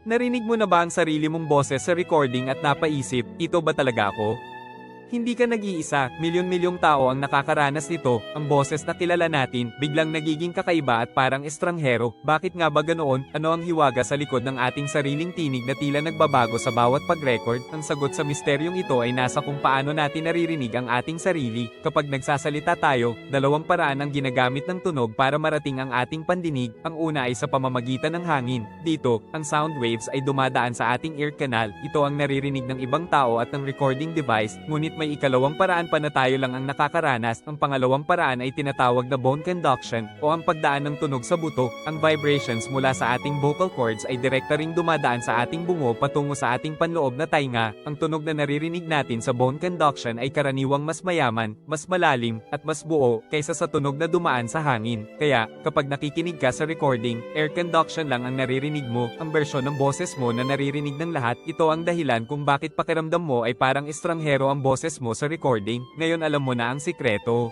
Narinig mo na ba ang sarili mong boses sa recording at napaisip, ito ba talaga ako? Hindi ka nag-iisa, milyon-milyong tao ang nakakaranas nito, ang boses na kilala natin, biglang nagiging kakaiba at parang estranghero. Bakit nga ba ganoon? Ano ang hiwaga sa likod ng ating sariling tinig na tila nagbabago sa bawat pag-record? Ang sagot sa misteryong ito ay nasa kung paano natin naririnig ang ating sarili. Kapag nagsasalita tayo, dalawang paraan ang ginagamit ng tunog para marating ang ating pandinig. Ang una ay sa pamamagitan ng hangin. Dito, ang sound waves ay dumadaan sa ating ear canal. Ito ang naririnig ng ibang tao at ng recording device, ngunit may ikalawang paraan pa na tayo lang ang nakakaranas. Ang pangalawang paraan ay tinatawag na bone conduction o ang pagdaan ng tunog sa buto. Ang vibrations mula sa ating vocal cords ay direkta ring dumadaan sa ating bungo patungo sa ating panloob na tainga. Ang tunog na naririnig natin sa bone conduction ay karaniwang mas mayaman, mas malalim, at mas buo kaysa sa tunog na dumaan sa hangin. Kaya, kapag nakikinig ka sa recording, air conduction lang ang naririnig mo, ang bersyon ng boses mo na naririnig ng lahat. Ito ang dahilan kung bakit pakiramdam mo ay parang estranghero ang boses mo sa recording. Ngayon alam mo na ang sikreto.